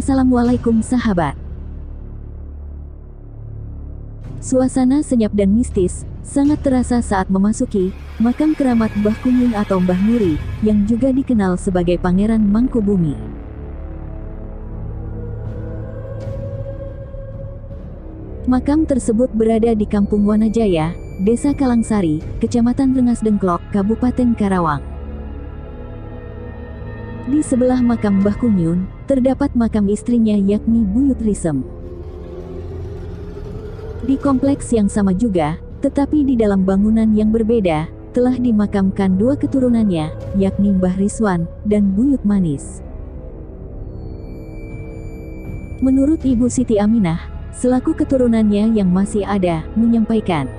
Assalamualaikum sahabat. Suasana senyap dan mistis sangat terasa saat memasuki makam keramat Mbah Kunyun atau Mbah Nuri, yang juga dikenal sebagai Pangeran Mangkubumi. Makam tersebut berada di Kampung Wanajaya, Desa Kalangsari, Kecamatan Rengas Dengklok, Kabupaten Karawang. Di sebelah makam Mbah Kunyun, terdapat makam istrinya yakni Buyut Risem. Di kompleks yang sama juga, tetapi di dalam bangunan yang berbeda, telah dimakamkan dua keturunannya, yakni Mbah Riswan dan Buyut Manis. Menurut Ibu Siti Aminah, selaku keturunannya yang masih ada, menyampaikan,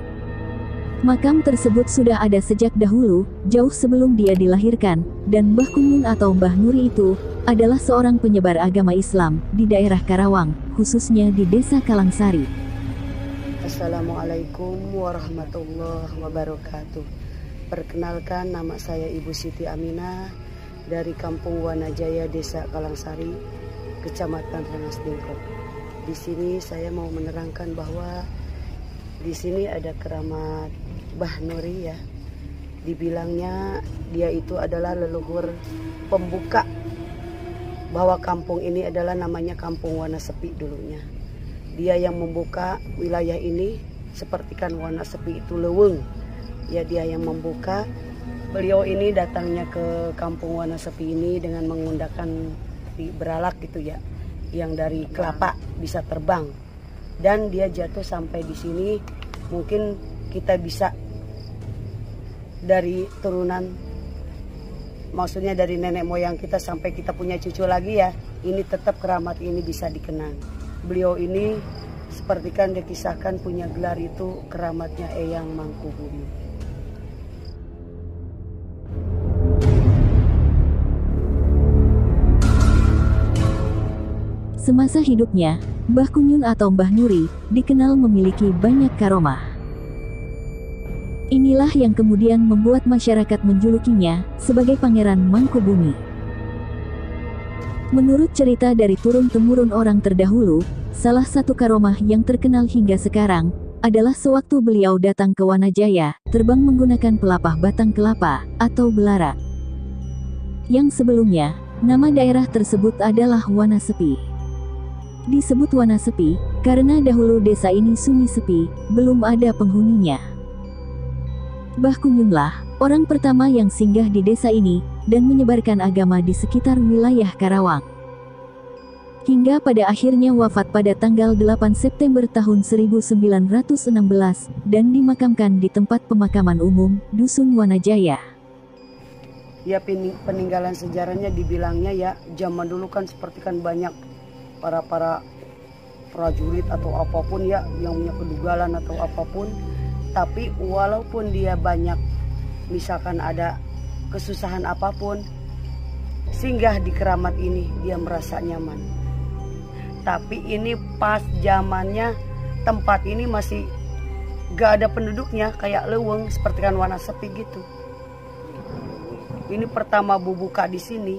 makam tersebut sudah ada sejak dahulu, jauh sebelum dia dilahirkan, dan Mbah Kunyun atau Mbah Nuri itu adalah seorang penyebar agama Islam di daerah Karawang, khususnya di Desa Kalangsari. Assalamualaikum warahmatullahi wabarakatuh. Perkenalkan, nama saya Ibu Siti Aminah dari Kampung Wanajaya, Desa Kalangsari, Kecamatan Rengas Dengklok. Di sini saya mau menerangkan bahwa di sini ada keramat Mbah Nuri ya. Dibilangnya dia itu adalah leluhur pembuka bahwa kampung ini adalah namanya Kampung Wanasepi dulunya. Dia yang membuka wilayah ini, seperti kan Wanasepi itu leweng. Ya, dia yang membuka. Beliau ini datangnya ke Kampung Wanasepi ini dengan menggunakan beralak gitu ya, yang dari kelapa bisa terbang. Dan dia jatuh sampai di sini. Mungkin kita bisa dari turunan, maksudnya dari nenek moyang kita sampai kita punya cucu lagi ya, ini tetap keramat ini bisa dikenang. Beliau ini seperti kan dikisahkan punya gelar itu keramatnya Eyang Mangkubumi. Semasa hidupnya, Mbah Kunyun atau Mbah Nuri dikenal memiliki banyak karomah. Inilah yang kemudian membuat masyarakat menjulukinya sebagai Pangeran Mangkubumi. Menurut cerita dari turun-temurun orang terdahulu, salah satu karomah yang terkenal hingga sekarang adalah sewaktu beliau datang ke Wanajaya, terbang menggunakan pelapah batang kelapa atau belara. Yang sebelumnya, nama daerah tersebut adalah Wanasepi. Disebut Wanasepi karena dahulu desa ini sunyi sepi, belum ada penghuninya. Mbah Kunyunlah orang pertama yang singgah di desa ini dan menyebarkan agama di sekitar wilayah Karawang. Hingga pada akhirnya wafat pada tanggal 8 September tahun 1916 dan dimakamkan di tempat pemakaman umum Dusun Wanajaya. Ya, peninggalan sejarahnya dibilangnya ya, zaman dulu kan seperti kan banyak para prajurit atau apapun ya yang punya kedugalan atau apapun, tapi walaupun dia banyak, misalkan ada kesusahan apapun, singgah di keramat ini dia merasa nyaman. Tapi ini pas zamannya tempat ini masih gak ada penduduknya, kayak leweng seperti kan Wanasepi gitu. Ini pertama buka di sini.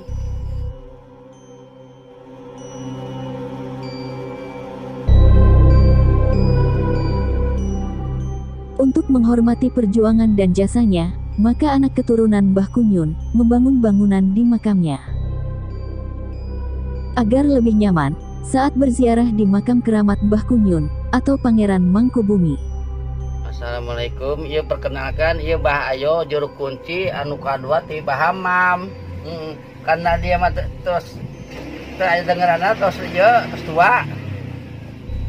Untuk menghormati perjuangan dan jasanya, maka anak keturunan Mbah Kunyun membangun bangunan di makamnya. Agar lebih nyaman saat berziarah di makam keramat Mbah Kunyun atau Pangeran Mangkubumi. Assalamualaikum, iya perkenalkan, iya Mbah Ayo juru kunci anu kadua ti Mbah Hamam. Karena dia mah terus dengeranna terus ieu tua.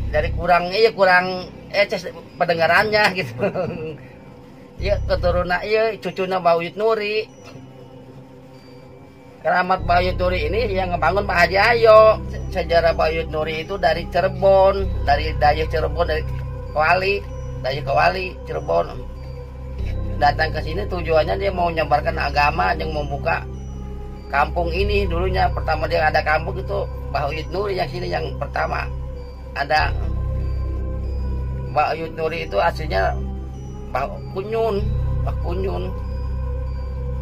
Dari kurang pendengarannya gitu. Iya keturunan iya cucuna Buyut Nuri. Keramat Buyut Nuri ini yang ngebangun Pak Haji Ayo. Sejarah Buyut Nuri itu dari Cirebon, dari Dayeuh Cirebon, dari Dayeuh Kewali Cirebon. Datang ke sini tujuannya dia mau menyebarkan agama yang membuka kampung ini. Dulunya pertama dia ada kampung itu Buyut Nuri yang sini yang pertama ada. Buyut Nuri itu aslinya Mbah Kunyun.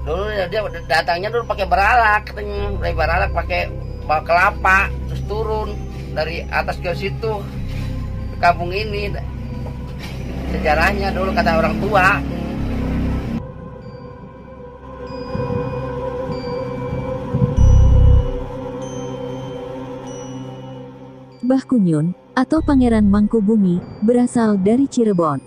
Dulu dia datangnya dulu pakai beralak, katanya. Beralak pakai bawa kelapa, terus turun dari atas ke situ ke kampung ini. Sejarahnya dulu kata orang tua. Mbah Kunyun, atau Pangeran Mangkubumi, berasal dari Cirebon.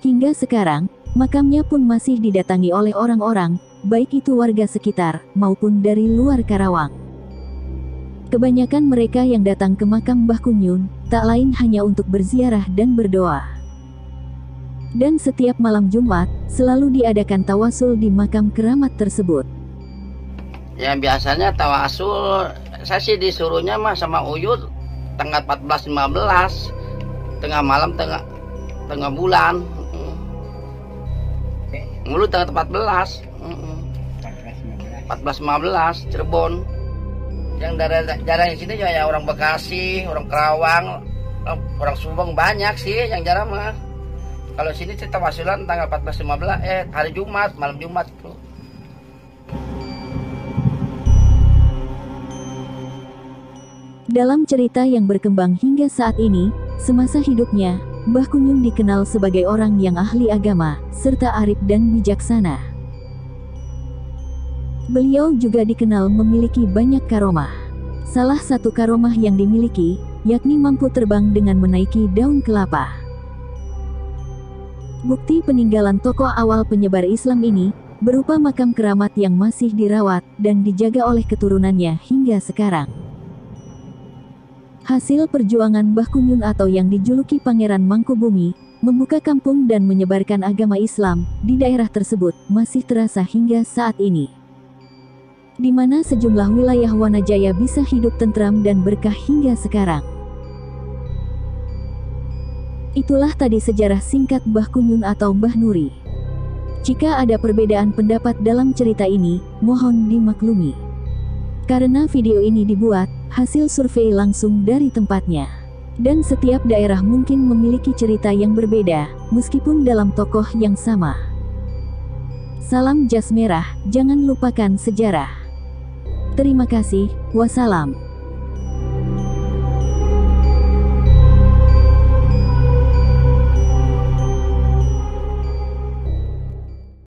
Hingga sekarang, makamnya pun masih didatangi oleh orang-orang, baik itu warga sekitar, maupun dari luar Karawang. Kebanyakan mereka yang datang ke makam Mbah Kunyun, tak lain hanya untuk berziarah dan berdoa. Dan setiap malam Jumat, selalu diadakan tawasul di makam keramat tersebut. Ya biasanya tawasul, saya sih disuruhnya mah sama Uyut, tanggal 14-15, tengah malam, tengah bulan. Mulu tanggal 14, 14-15 Cirebon. Yang jarang di sini ya orang Bekasi, orang Karawang, orang Subang banyak sih yang jarang mah. Kalau sini cerita wasilan tanggal 14-15 hari Jumat, malam Jumat itu. Dalam cerita yang berkembang hingga saat ini, semasa hidupnya, Mbah Kunyun dikenal sebagai orang yang ahli agama, serta arif dan bijaksana. Beliau juga dikenal memiliki banyak karomah. Salah satu karomah yang dimiliki, yakni mampu terbang dengan menaiki daun kelapa. Bukti peninggalan tokoh awal penyebar Islam ini, berupa makam keramat yang masih dirawat dan dijaga oleh keturunannya hingga sekarang. Hasil perjuangan Mbah Kunyun atau yang dijuluki Pangeran Mangkubumi, membuka kampung dan menyebarkan agama Islam di daerah tersebut masih terasa hingga saat ini. Di mana sejumlah wilayah Wanajaya bisa hidup tentram dan berkah hingga sekarang. Itulah tadi sejarah singkat Mbah Kunyun atau Mbah Nuri. Jika ada perbedaan pendapat dalam cerita ini, mohon dimaklumi. Karena video ini dibuat hasil survei langsung dari tempatnya. Dan setiap daerah mungkin memiliki cerita yang berbeda, meskipun dalam tokoh yang sama. Salam jas merah, jangan lupakan sejarah. Terima kasih, wassalam.